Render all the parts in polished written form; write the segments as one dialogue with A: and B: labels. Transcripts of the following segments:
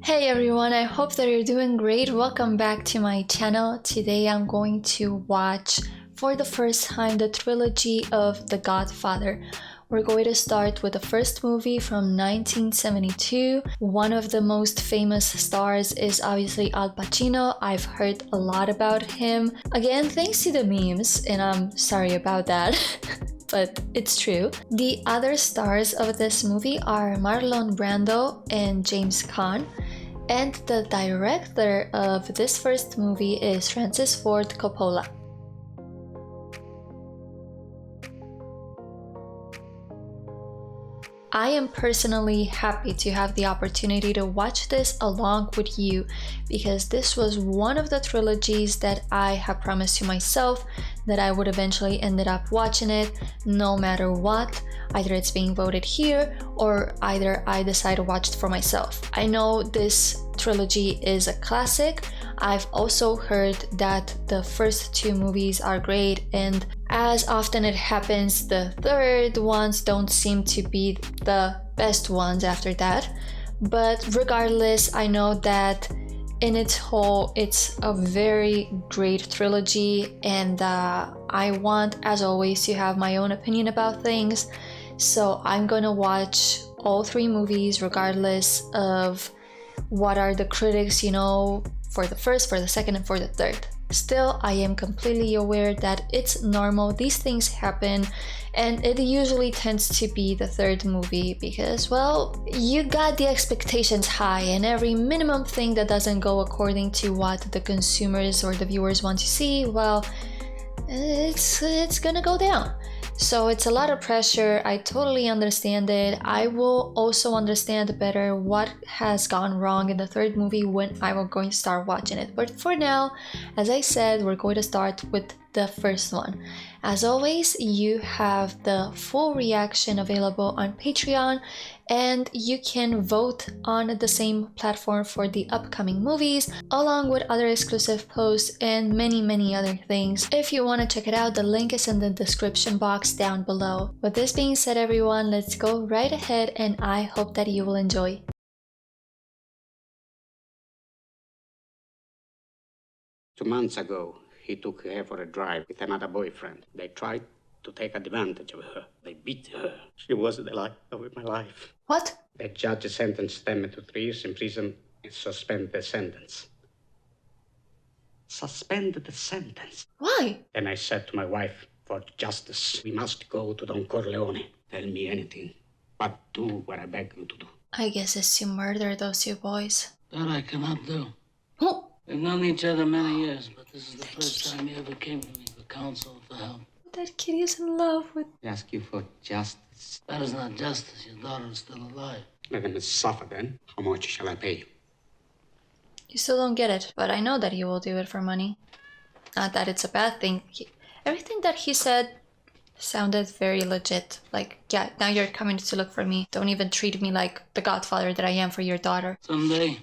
A: Hey everyone, I hope that you're doing great. Welcome back to my channel. Today I'm going to watch for the first time the trilogy of The Godfather. We're going to start with the first movie from 1972. One of the most famous stars is obviously Al Pacino. I've heard a lot about him. Again, thanks to the memes, and I'm sorry about that. But it's true. The other stars of this movie are Marlon Brando and James Caan. And the director of this first movie is Francis Ford Coppola. I am personally happy to have the opportunity to watch this along with you because this was one of the trilogies that I have promised to myself that I would eventually end up watching it no matter what. Either it's being voted here or either I decide to watch it for myself. I know this trilogy is a classic. I've also heard that the first two movies are great, and as often it happens, the third ones don't seem to be the best ones after that. But regardless, I know that in its whole, it's a very great trilogy, and I want, as always, to have my own opinion about things. So I'm gonna watch all three movies regardless of what are the critics, for the first, for the second, and for the third. Still, I am completely aware that it's normal, these things happen, and it usually tends to be the third movie because, well, you got the expectations high, and every minimum thing that doesn't go according to what the consumers or the viewers want to see, well, it's gonna go down. So it's a lot of pressure. I totally understand it. I will also understand better what has gone wrong in the third movie when I'm going to start watching it. But for now, as I said, we're going to start with the first one. As always, you have the full reaction available on Patreon, and you can vote on the same platform for the upcoming movies, along with other exclusive posts and many other things. If you want to check it out, the link is in the description box down below. With this being said, everyone, let's go right ahead, and I hope that you will enjoy.
B: 2 months ago, he took her for a drive with another boyfriend. They tried to take advantage of her. They beat her. She was the light of my life.
A: What?
B: The judge sentenced them to 3 years in prison and suspended the sentence. Suspended the sentence.
A: Why?
B: Then I said to my wife, for justice, we must go to Don Corleone. Tell me anything, but do what I beg you to do.
A: I guess it's to murder those two boys.
C: That I cannot do.
A: Oh.
C: We've known each other many years, but this is the first time you ever came to me for counsel, for help.
A: That kid is in love with...
B: I ask you for justice.
C: That is not justice. Your daughter is still alive.
B: Let them suffer then. How much shall I pay you?
A: You still don't get it, but I know that you will do it for money. Not that it's a bad thing. Everything that he said sounded very legit. Like, yeah, now you're coming to look for me. Don't even treat me like the godfather that I am for your daughter.
C: Someday,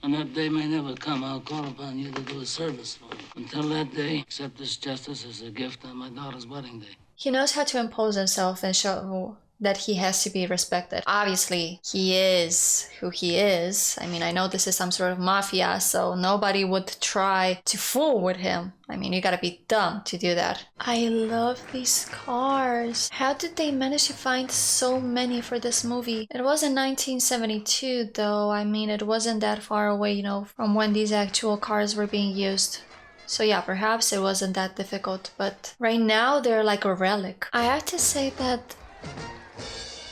C: and that day may never come, I'll call upon you to do a service for me. Until that day, accept this justice as a gift on my daughter's wedding day.
A: He knows how to impose himself and show that he has to be respected. Obviously, he is who he is. I mean, I know this is some sort of mafia, so nobody would try to fool with him. I mean, you gotta be dumb to do that. I love these cars. How did they manage to find so many for this movie? It was in 1972, though. I mean, it wasn't that far away, from when these actual cars were being used. So yeah, perhaps it wasn't that difficult, but right now they're like a relic. I have to say that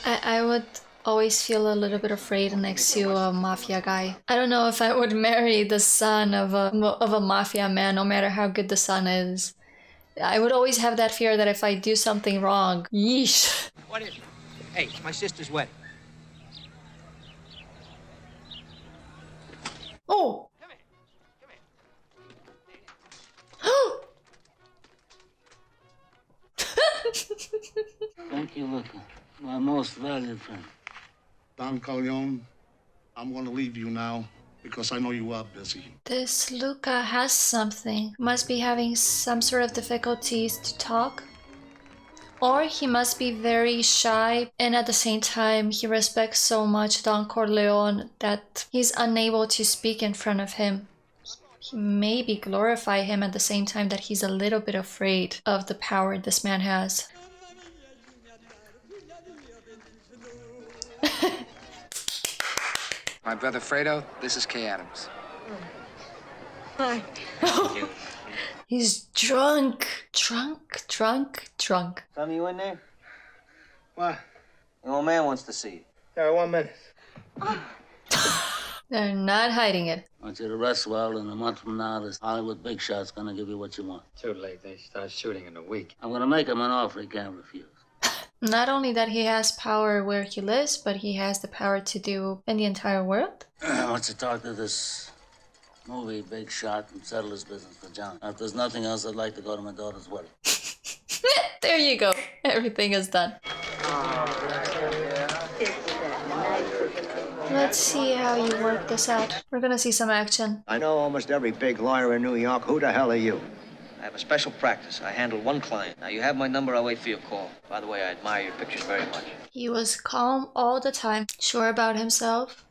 A: I would always feel a little bit afraid next to a mafia guy. I don't know if I would marry the son of a mafia man, no matter how good the son is. I would always have that fear that if I do something wrong, yeesh.
D: What is it? Hey, it's my sister's wedding.
A: Oh!
D: Come here.
C: Thank you, Luca. My most valued friend.
E: Don Corleone, I'm going to leave you now because I know you are busy.
A: This Luca has something. Must be having some sort of difficulties to talk. Or he must be very shy, and at the same time he respects so much Don Corleone that he's unable to speak in front of him. He maybe glorify him at the same time that he's a little bit afraid of the power this man has.
F: My brother Fredo, this is Kay Adams.
G: Hi.
A: He's drunk. Drunk.
H: Some of you in there?
D: What?
H: The old man wants to see you.
D: Yeah, 1 minute.
A: They're not hiding it.
C: I want you to rest well, and a month from now, this Hollywood big shot's gonna give you what you want.
D: Too late. They start shooting in a week.
C: I'm gonna make him an offer he can't refuse.
A: Not only that he has power where he lives, but he has the power to do in the entire world.
C: I want you to talk to this movie big shot and settle his business for John. If there's nothing else, I'd like to go to my daughter's wedding.
A: There you go. Everything is done. Let's see how you work this out. We're gonna see some action.
H: I know almost every big lawyer in New York. Who the hell are you? I have a special practice. I handle one client. Now, you have my number. I'll wait for your call. By the way, I admire your pictures very much.
A: He was calm all the time, sure about himself.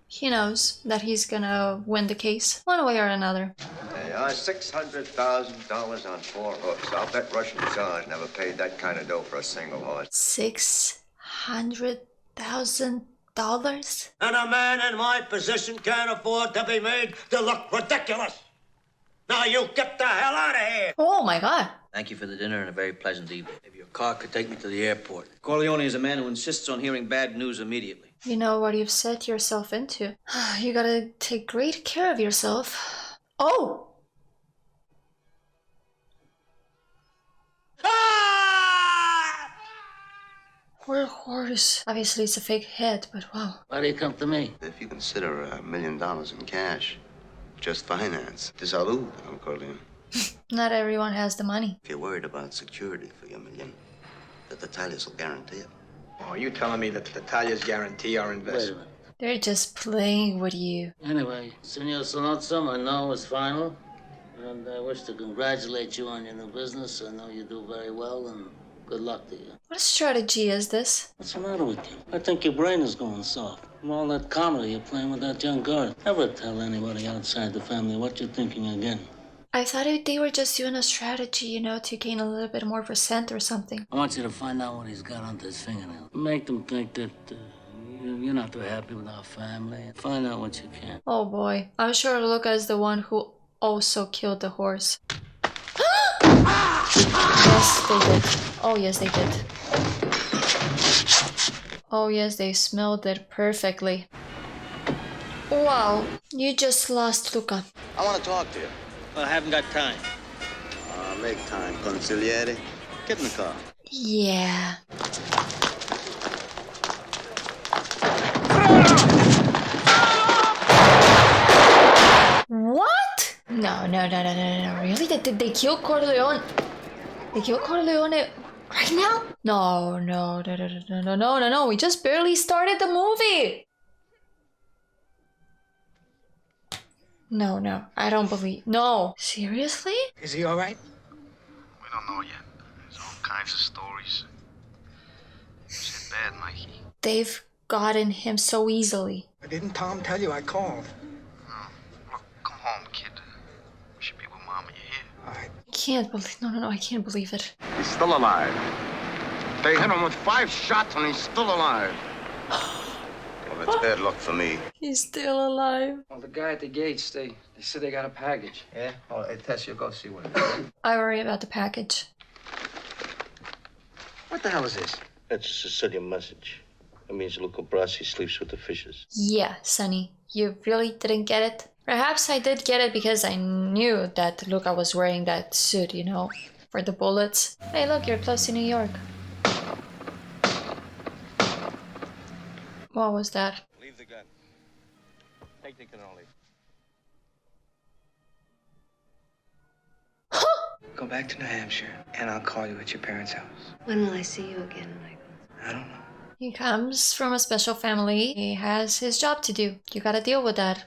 A: He knows that he's gonna win the case, one way or another.
I: They are $600,000 on 4 hooks. I'll bet Russian Tsars never paid that kind of dough for a single horse.
A: $600,000?
J: And a man in my position can't afford to be made to look ridiculous. Now you get the hell out of here!
A: Oh my god.
H: Thank you for the dinner and a very pleasant evening. Maybe your car could take me to the airport. Corleone is a man who insists on hearing bad news immediately.
A: You know what you've set yourself into. You gotta take great care of yourself. Oh! Poor horse. Obviously it's a fake head, but wow.
C: Why do you come to me?
I: If you consider $1 million in cash, just finance, salud, Corleone.
A: Not everyone has the money.
I: If you're worried about security for your million, the Italians will guarantee it.
D: Oh, are you telling me that the Italians guarantee our
C: Wait a
D: investment?
C: minute.
A: They're just playing with you.
C: Anyway, Senor Sonotsum, I know it's final. And I wish to congratulate you on your new business. I know you do very well, and good luck to you.
A: What strategy is this?
C: What's the matter with you? I think your brain is going soft. From all that comedy you're playing with that young guard. Never tell anybody outside the family what you're thinking again.
A: I thought they were just doing a strategy, you know, to gain a little bit more percent or something.
C: I want you to find out what he's got under his fingernail. Make them think that you're not too happy with our family. Find out what you can.
A: Oh boy. I'm sure Luca is the one who also killed the horse. Yes, they did. Oh, yes, they did. Oh, yes, they smelled it perfectly. Wow, you just lost Luca.
I: I want to talk to you.
H: Well, I haven't got time.
I: Make time, consigliere. Get in the car.
A: Yeah. What? No. Really? Did they kill Corleone? They kill Corleone right now? No. We just barely started the movie. No. I don't believe. No. Seriously?
D: Is he all right?
E: We don't know yet. There's all kinds of stories. Shit bad, Mikey.
A: They've gotten him so easily.
D: Didn't Tom tell you I called?
E: No. Look, come home, kid. We should be with Mama. You hear?
D: All right.
A: Can't believe. No. I can't believe it.
E: He's still alive. They hit him with 5 shots and he's still alive.
I: Well, it's bad luck for me.
A: He's still alive.
F: Well, the guy at the gates, they said they got a package.
D: Yeah? Oh, hey, Tess, you'll go see what it is.
A: I worry about the package.
D: What the hell is this?
K: That's a Sicilian message. It means Luca Brasi sleeps with the fishes.
A: Yeah, Sonny, you really didn't get it? Perhaps I did get it because I knew that Luca was wearing that suit, you know, for the bullets. Hey, look, you're close to New York. What was that?
K: Leave the gun. Take the cannoli.
F: Go back to New Hampshire, and I'll call you at your parents' house.
G: When will I see you again, Michael?
F: I don't know.
A: He comes from a special family. He has his job to do. You gotta deal with that.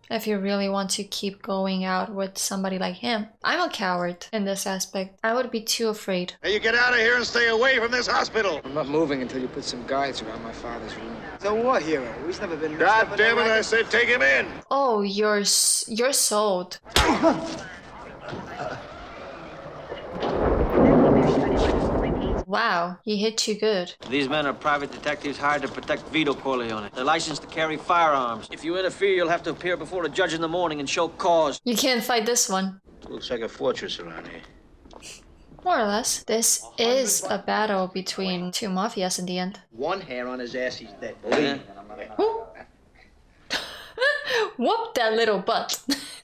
A: if you really want to keep going out with somebody like him. I'm a coward in this aspect. I would be too afraid.
E: Hey, you get out of here and stay away from this hospital.
D: I'm not moving until you put some guards around my father's room. So what, hero? We've never been...
E: God damn it, I said take him in.
A: Oh, you're sold. Wow, he hit you good.
H: These men are private detectives hired to protect Vito Corleone. They're licensed to carry firearms. If you interfere, you'll have to appear before a judge in the morning and show cause.
A: You can't fight this one.
K: Looks like a fortress around here.
A: More or less. This is a battle between two mafias in the end.
D: One hair on his ass, he's dead.
A: Whoop that little butt.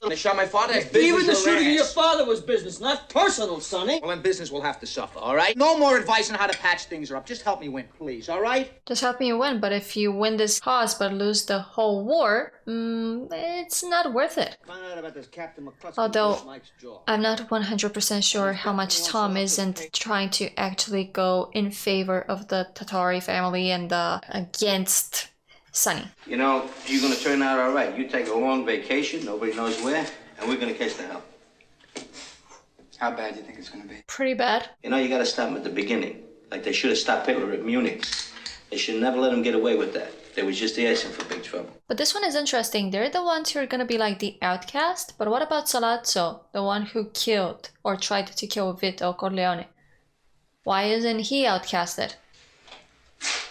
D: They shot my father.
F: Even the shooting of your father was business, not personal, Sonny.
D: Well, in business, we'll have to suffer, all right? No more advice on how to patch things up. Just help me win, please, all right?
A: Just help me win, but if you win this cause but lose the whole war, it's not worth it.
F: Find out about this Captain McCluskey.
A: Although, I'm not 100% sure how much Tom isn't trying to actually go in favor of the Tatari family and against Sonny.
K: You know, you're gonna turn out all right. You take a long vacation, nobody knows where, and we're gonna catch the hell.
D: How bad do you think it's gonna be?
A: Pretty bad.
K: You know, you gotta stop them at the beginning. Like they should have stopped Hitler at Munich. They should never let him get away with that. They was just asking for big trouble.
A: But this one is interesting. They're the ones who are gonna be like the outcast. But what about Salazzo, the one who killed or tried to kill Vito Corleone? Why isn't he outcasted?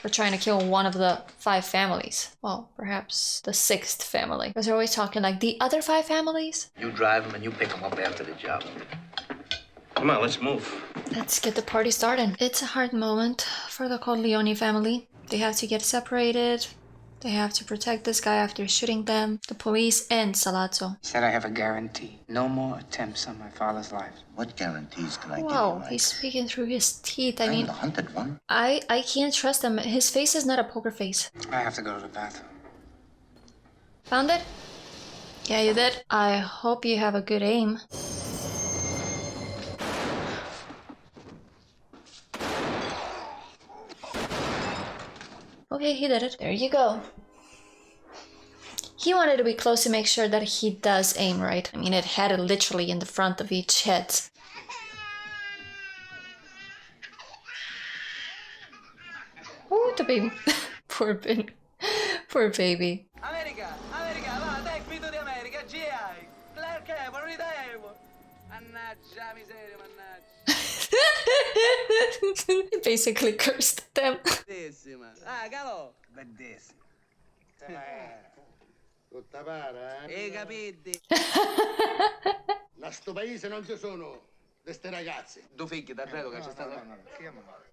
A: For trying to kill one of the 5 families. Well, perhaps the 6th family. Because they're always talking like the other 5 families.
K: You drive them and you pick them up after the job. Come on, let's move.
A: Let's get the party started. It's a hard moment for the Corleone family. They have to get separated. They have to protect this guy after shooting them. The police and Salazzo.
D: He said I have a guarantee. No more attempts on my father's life.
L: What guarantees can I give you?
A: Wow, he's speaking through his teeth. I mean,
L: the hunted one.
A: I can't trust him. His face is not a poker face.
D: I have to go to the bathroom.
A: Found it? Yeah, you did. I hope you have a good aim. Okay, he did it. There you go. He wanted to be close to make sure that he does aim right. I mean, it had it literally in the front of each head. Ooh, the baby. Poor baby. Poor baby.
F: America, va, dai, Vito di America, GI. Perché? Ma non ridevo. Mannaggia, miseria, mannaggia.
A: He basically cursed them.
F: Bellissima. Ah, calo.
D: Bellissima.
E: Tutta para,
F: Capite?
E: Da sto paese non ci sono queste ragazze.
F: Due figli, da credo che c'è stato.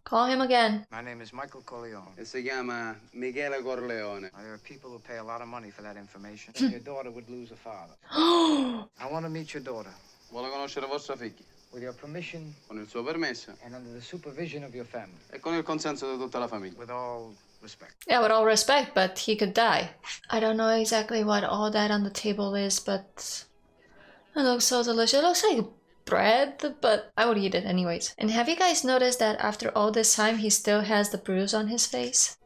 A: Call him again.
D: My name is Michael Corleone.
F: E si chiama Michele Corleone.
D: There are people who pay a lot of money for that information. Your daughter would lose a father. I want to meet your daughter.
F: Vuole conoscere vostra figlia?
D: With your permission.
F: Con il suo permesso.
D: And under the supervision of your family.
F: E con il consenso di tutta la famiglia.
D: With all respect.
A: Yeah, with all respect, but he could die. I don't know exactly what all that on the table is, but it looks so delicious. It looks like bread, but I would eat it anyways. And have you guys noticed that after all this time, he still has the bruise on his face?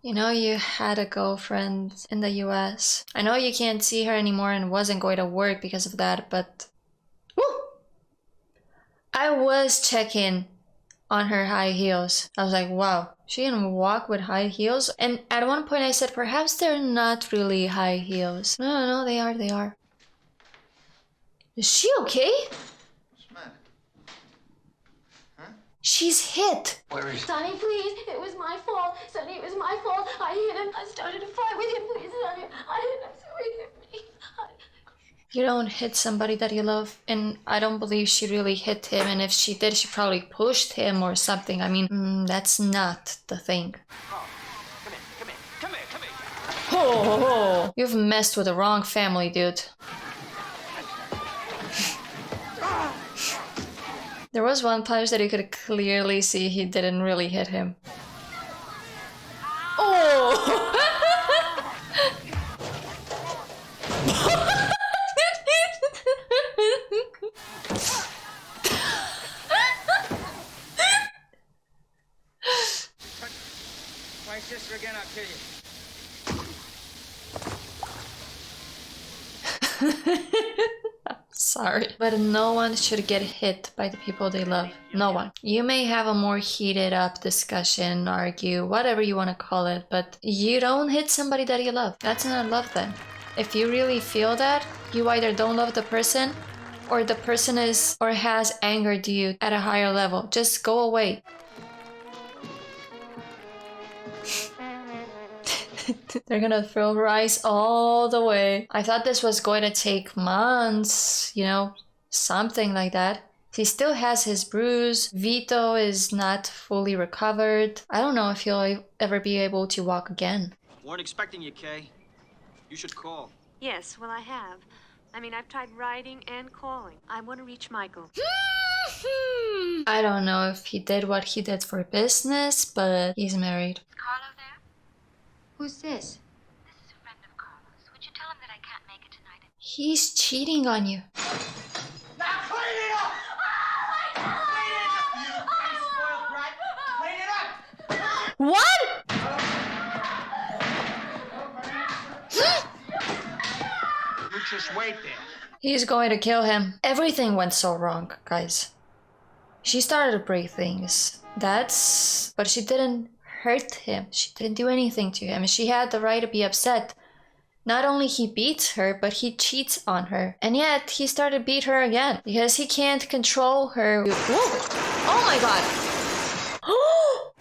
A: You know, you had a girlfriend in the US. I know you can't see her anymore and wasn't going to work because of that, but woo! I was checking on her high heels. I was like, wow, she can walk with high heels? And at one point I said, perhaps they're not really high heels. No, they are. Is she okay? She's hit.
D: Where is
M: Sonny, please. It was my fault. Sonny, it was my fault. I hit him. I started a fight with him. Please, Sonny. I hit him. Sorry, hit me.
A: You don't hit somebody that you love. And I don't believe she really hit him. And if she did, she probably pushed him or something. I mean, that's not the thing.
F: Come here.
A: Oh, you've messed with the wrong family, dude. There was one punch that you could clearly see he didn't really hit him. Oh!
D: my sister again, I'll kill you.
A: Sorry. But no one should get hit by the people they love. No one. You may have a more heated up discussion, argue, whatever you want to call it, but you don't hit somebody that you love. That's not love then. If you really feel that, you either don't love the person or the person is or has angered you at a higher level. Just go away. They're gonna throw rice all the way. I thought this was going to take months, you know, something like that. He still has his bruise. Vito is not fully recovered. I don't know if he'll ever be able to walk again.
L: Weren't expecting you, Kay. You should call.
G: Yes, well, I have. I mean, I've tried writing and calling. I want to reach Michael.
A: I don't know if he did what he did for business, but he's married.
G: Carlo there? Who's this?
M: This is a friend of Carlos. Would you tell him that I can't make it tonight?
A: He's cheating on you.
F: Now clean it up! Clean it up, you spoiled brat! Clean it up!
A: What?
D: You just wait there.
A: He's going to kill him. Everything went so wrong, guys. She started to break things. But she didn't hurt him. She didn't do anything to him. She had the right to be upset. Not only he beats her, but he cheats on her. And yet, he started to beat her again. Because he can't control her. Whoa! Oh my god! Oh!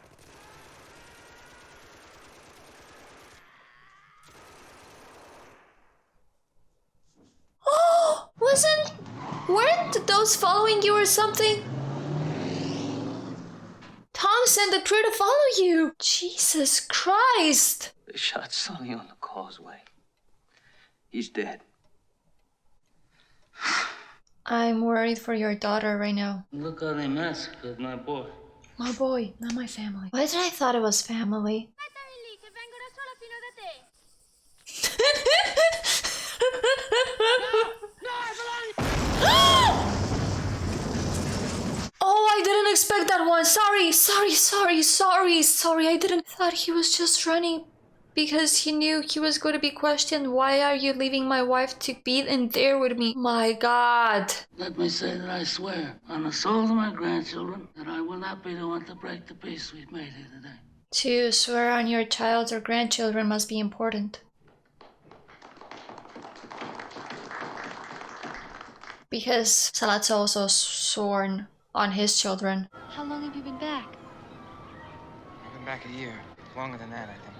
A: Weren't those following you or something? Tom sent the crew to follow you! Jesus Christ!
K: They shot Sonny on the causeway. He's dead.
A: I'm worried for your daughter right now.
C: Look how they massacred my boy.
A: My boy, not my family. Why did I thought it was family? Oh, I didn't expect that one. Sorry. I didn't thought he was just running because he knew he was going to be questioned. Why are you leaving my wife to be in there with me? My God.
C: Let me say that I swear on the souls of my grandchildren that I will not be the one to break the peace we've made here today.
A: To swear on your child or grandchildren must be important. Because Salat's also sworn on his children.
G: How long have you been back?
D: I've been back a year. Longer than that, I think.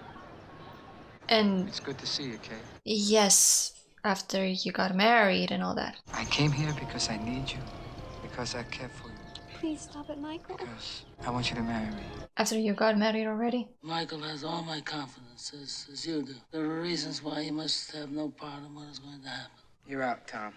A: And
D: It's good to see you, Kay.
A: yes, after you got married and all that.
D: I came here because I need you. Because I care for you.
G: Please stop it, Michael.
D: Because I want you to marry me.
A: After you got married already?
C: Michael has all my confidence, as you do. There are reasons why he must have no part in what is going to happen.
D: You're out, Tom.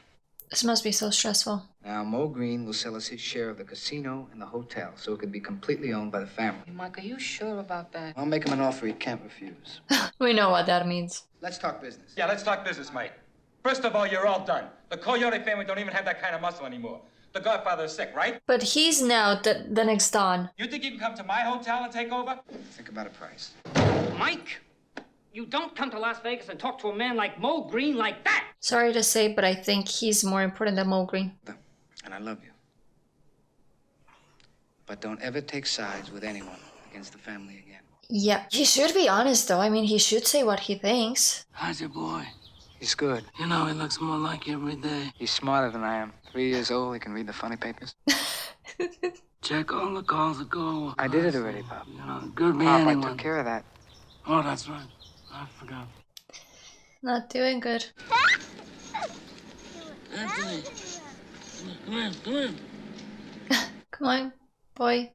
A: This must be so stressful.
D: Now, Mo Green will sell us his share of the casino and the hotel, so it could be completely owned by the family.
N: Mike, are you sure about that?
D: I'll make him an offer he can't refuse.
A: We know what that means.
D: Let's talk business.
O: Yeah, let's talk business, mate. First of all, you're all done. The Corleone family don't even have that kind of muscle anymore. The Godfather is sick, right?
A: But he's now the next Don.
O: You think you can come to my hotel and take over?
D: Think about a price.
N: Mike, you don't come to Las Vegas and talk to a man like Mo Green like that.
A: Sorry to say, but I think he's more important than Mo Green.
D: And I love you. But don't ever take sides with anyone against the family again.
A: Yeah, he should be honest though. I mean, he should say what he thinks.
C: How's your boy?
D: He's good.
C: You know, he looks more like you every day.
D: He's smarter than I am. 3 years old, he can read the funny papers.
C: Check all the calls that go.
D: I did it already, Pop.
C: You know, good be
D: Pop,
C: anyone.
D: I took care of that.
C: Oh, that's right. I forgot.
A: Not doing good.
C: Anthony, come in.
A: Come on, boy.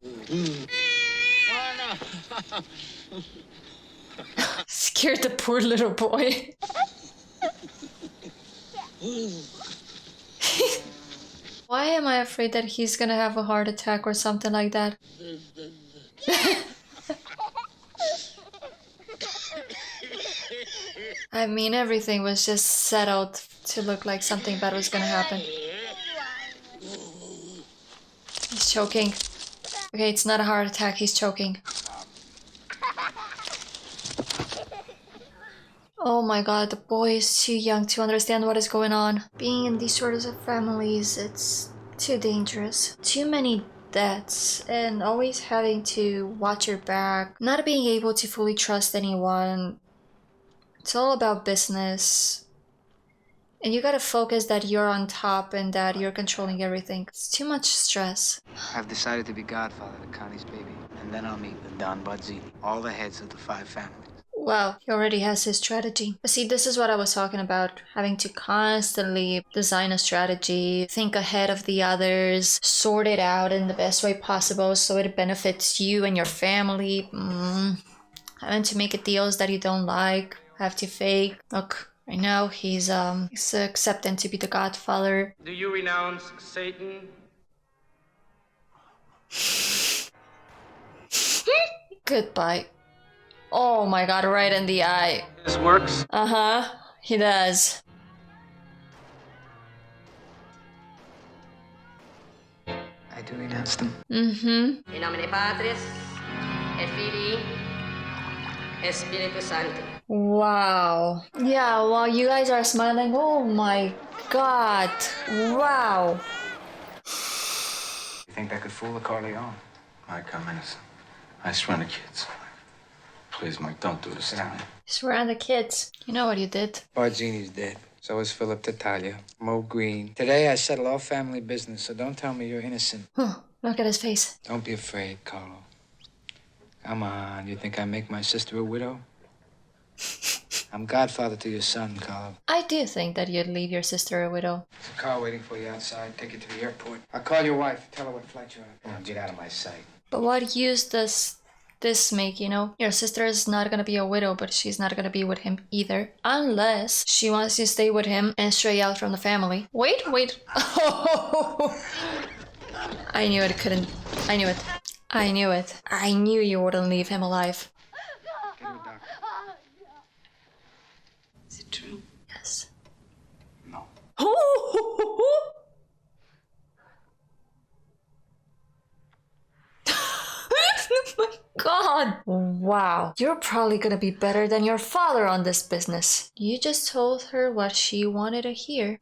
A: Scared the poor little boy. Why am I afraid that he's gonna have a heart attack or something like that? I mean, everything was just set out to look like something bad was gonna happen. He's choking. Okay, it's not a heart attack, he's choking. Oh my god, the boy is too young to understand what is going on. Being in these sorts of families, it's too dangerous. Too many deaths, and always having to watch your back. Not being able to fully trust anyone. It's all about business. And you gotta focus that you're on top and that you're controlling everything. It's too much stress.
D: I've decided to be godfather to Connie's baby. And then I'll meet with Don Barzini, all the heads of the 5 families.
A: Wow, he already has his strategy. But see, this is what I was talking about. Having to constantly design a strategy, think ahead of the others, sort it out in the best way possible so it benefits you and your family. Having to make deals that you don't like, have to fake. Look, right now he's accepting to be the godfather.
L: Do you renounce Satan?
A: Goodbye. Oh my god, right in the eye.
L: This works?
A: Uh-huh, he does.
D: I do renounce them.
A: Mm-hmm.
P: In nomine Patris, et Filii, et Spiritus Sancti.
A: Wow. Yeah, while you guys are smiling, oh my god. Wow.
D: You think that could fool a Corleone?
Q: Mike, I'm innocent. I swear on the kids. Please, Mike, don't do this to me.
A: Swear on the kids. You know what you did.
D: Barzini's dead. So is Philip Tattaglia. Mo Green. Today I settle all family business, so don't tell me you're innocent.
A: Look at his face.
D: Don't be afraid, Carlo. Come on, you think I make my sister a widow? I'm godfather to your son, Carlo.
A: I do think that you'd leave your sister a widow.
D: There's a car waiting for you outside. Take you to the airport. I'll call your wife. Tell her what flight you're on. Come on, get out of my sight.
A: But what use does this make, you know? Your sister is not gonna be a widow, but she's not gonna be with him either. Unless she wants to stay with him and stray out from the family. Wait. Oh. I knew it couldn't. I knew it. I knew you wouldn't leave him alive.
P: Is it true?
A: Yes.
Q: No.
A: Oh my god! Wow. You're probably gonna be better than your father on this business. You just told her what she wanted to hear.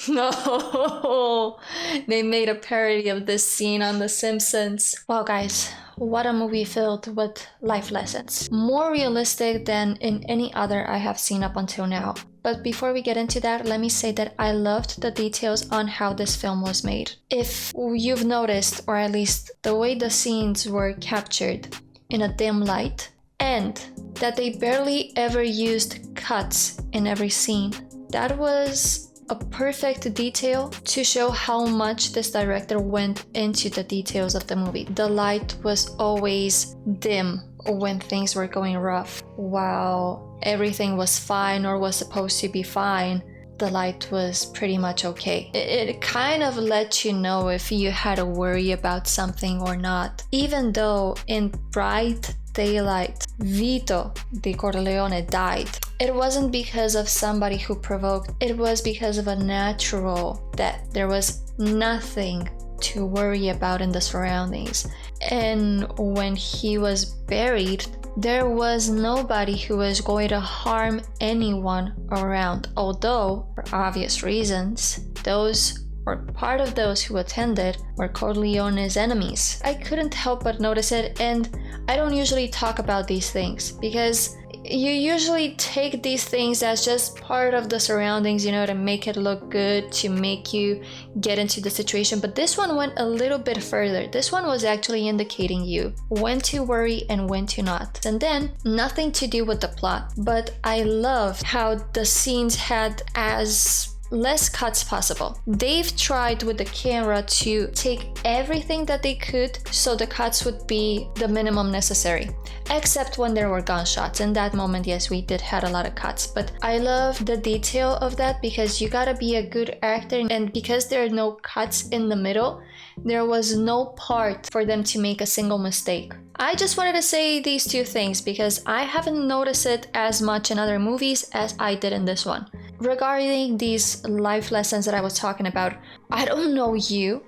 A: No, they made a parody of this scene on The Simpsons. Wow, guys, what a movie filled with life lessons. More realistic than in any other I have seen up until now. But before we get into that, let me say that I loved the details on how this film was made. If you've noticed, or at least the way the scenes were captured in a dim light, and that they barely ever used cuts in every scene, that was a perfect detail to show how much this director went into the details of the movie. The light was always dim when things were going rough, while everything was fine or was supposed to be fine. The light was pretty much okay. It kind of let you know if you had to worry about something or not. Even though in bright daylight, Vito Corleone died. It wasn't because of somebody who provoked, it was because of a natural death. There was nothing to worry about in the surroundings. And when he was buried, there was nobody who was going to harm anyone around. Although, for obvious reasons, those or part of those who attended were Corleone's enemies. I couldn't help but notice it, and I don't usually talk about these things because you usually take these things as just part of the surroundings, you know, to make it look good, to make you get into the situation. But this one went a little bit further. This one was actually indicating you when to worry and when to not. And then nothing to do with the plot, but I love how the scenes had as less cuts possible. They've tried with the camera to take everything that they could so the cuts would be the minimum necessary, except when there were gunshots. In that moment, yes, we did had a lot of cuts, but I love the detail of that because you gotta be a good actor, and because there are no cuts in the middle, there was no part for them to make a single mistake. I just wanted to say these two things because I haven't noticed it as much in other movies as I did in this one. Regarding these life lessons that I was talking about, I don't know you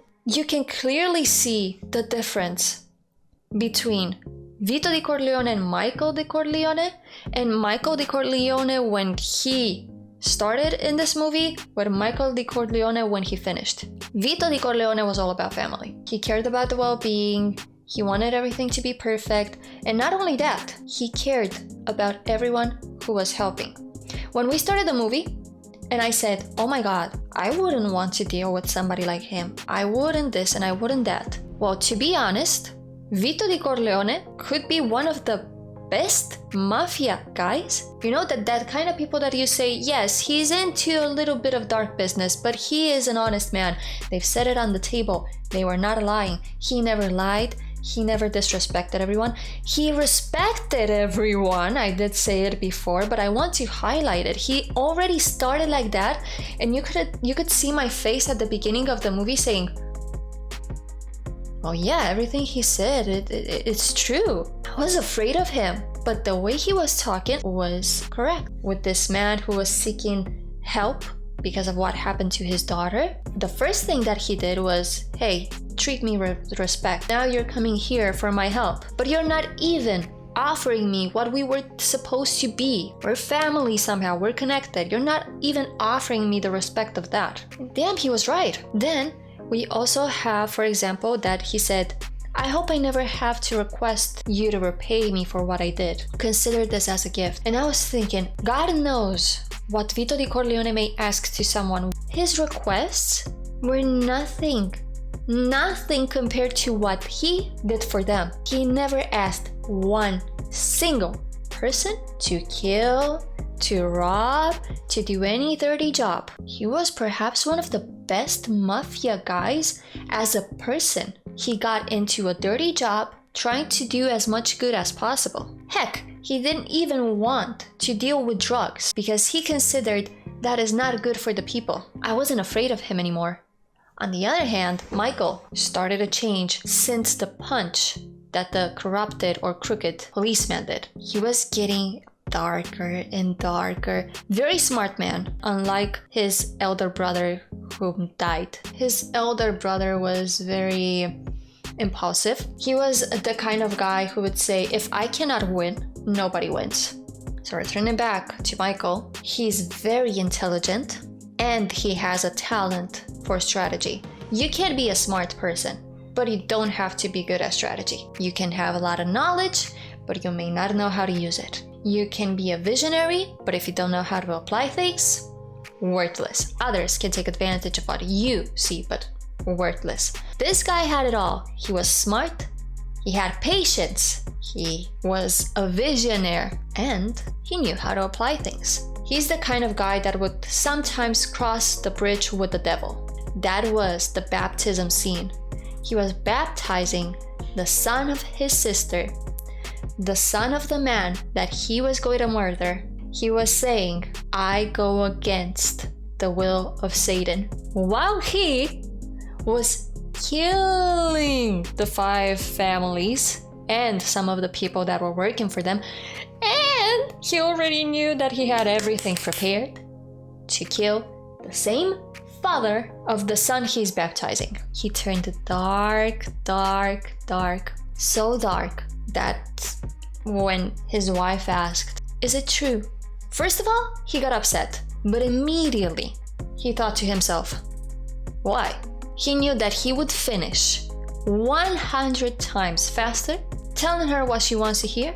A: can clearly see the difference between Vito Di Corleone and Michael Di Corleone, and Michael Di Corleone when he started in this movie, with Michael Di Corleone when he finished. Vito Di Corleone was all about family. He cared about the well-being, he wanted everything to be perfect, and not only that, he cared about everyone who was helping. When we started the movie, and I said, oh my god, I wouldn't want to deal with somebody like him. I wouldn't this and I wouldn't that. Well, to be honest, Vito Di Corleone could be one of the best mafia guys. You know, that kind of people that you say, yes, he's into a little bit of dark business, but he is an honest man. They've said it on the table. They were not lying. He never lied. He never disrespected everyone. He respected everyone. I did say it before, but I want to highlight it. He already started like that, and you could see my face at the beginning of the movie saying, oh yeah, everything he said, it's true. I was afraid of him, but the way he was talking was correct. With this man who was seeking help because of what happened to his daughter, the first thing that he did was, hey, treat me with respect. Now you're coming here for my help, but you're not even offering me what we were supposed to be. We're family somehow, we're connected. You're not even offering me the respect of that. Damn, he was right. Then we also have, for example, that he said, I hope I never have to request you to repay me for what I did. Consider this as a gift. And I was thinking, God knows what Vito Di Corleone may ask to someone. His requests were nothing compared to what he did for them. He never asked one single person to kill, to rob, to do any dirty job. He was perhaps one of the best mafia guys as a person. He got into a dirty job trying to do as much good as possible. Heck, he didn't even want to deal with drugs because he considered that is not good for the people. I wasn't afraid of him anymore. On the other hand, Michael started to change since the punch that the corrupted or crooked policeman did. He was getting darker and darker. Very smart man, unlike his elder brother who died. His elder brother was very impulsive. He was the kind of guy who would say, if I cannot win, nobody wins. So returning back to Michael, he's very intelligent and he has a talent for strategy. You can be a smart person, but you don't have to be good at strategy. You can have a lot of knowledge, but you may not know how to use it. You can be a visionary, but if you don't know how to apply things, worthless. Others can take advantage of what you see, but worthless. This guy had it all. He was smart, he had patience, he was a visionary, and he knew how to apply things. He's the kind of guy that would sometimes cross the bridge with the devil. That was the baptism scene. He was baptizing the son of his sister, the son of the man that he was going to murder. He was saying, I go against the will of Satan, while he was killing the 5 families and some of the people that were working for them. And he already knew that he had everything prepared to kill the same father of the son he's baptizing. He turned dark, dark, dark, so dark that when his wife asked, is it true? First of all, he got upset, but immediately he thought to himself, why? He knew that he would finish 100 times faster telling her what she wants to hear,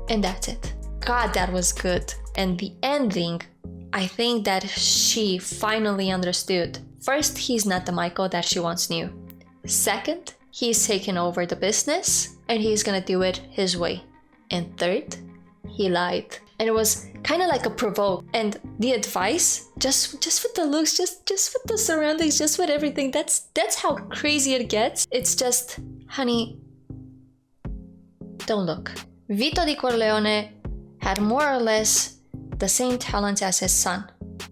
A: and that's it. God, that was good. And the ending, I think that she finally understood. First, he's not the Michael that she once knew. Second, he's taken over the business and he's gonna do it his way. And third, he lied. And it was kind of like a provoke. And the advice, just with the looks, just with the surroundings, just with everything, that's how crazy it gets. It's just, honey, don't look. Vito Di Corleone had more or less the same talents as his son.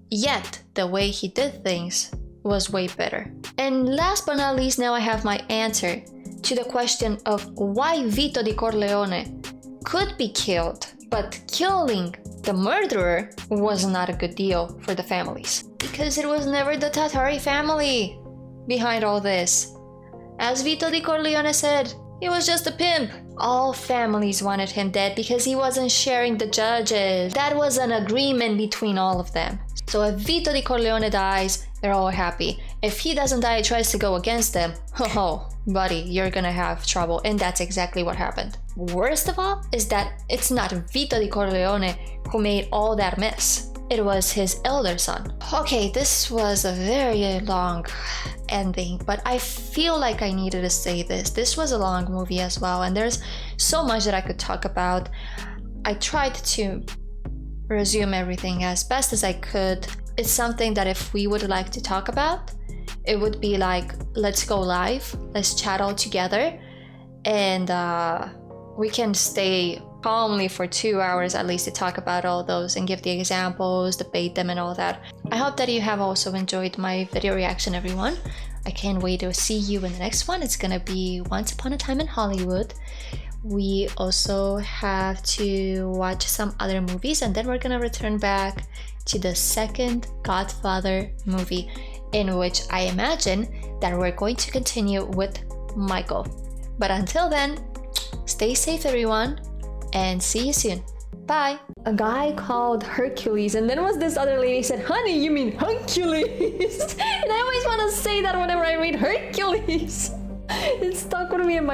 A: Yet, the way he did things was way better. And last but not least, now I have my answer to the question of why Vito Di Corleone could be killed, but killing the murderer was not a good deal for the families. Because it was never the Tattari family behind all this. As Vito Di Corleone said, He was just a pimp. All families wanted him dead because he wasn't sharing the judges. That was an agreement between all of them. So if Vito di Corleone dies, they're all happy. If he doesn't die, tries to go against them, oh, buddy, you're gonna have trouble. And that's exactly what happened. Worst of all is that it's not Vito di Corleone who made all that mess. It was his elder son. Okay, this was a very long ending, but I feel like I needed to say this. This was a long movie as well, and there's so much that I could talk about. I tried to resume everything as best as I could. It's something that if we would like to talk about, it would be like, let's go live, let's chat all together, and we can stay calmly for 2 hours at least to talk about all those and give the examples, debate them and all that. I hope that you have also enjoyed my video reaction, everyone. I can't wait to see you in the next one. It's gonna be Once Upon a Time in Hollywood. We also have to watch some other movies, and then we're gonna return back to the second Godfather movie, in which I imagine that we're going to continue with Michael. But until then, stay safe, everyone, and see you soon. Bye. A guy called Hercules, and then was this other lady said, honey, you mean Hercules? And I always want to say that whenever I read Hercules. It stuck with me in my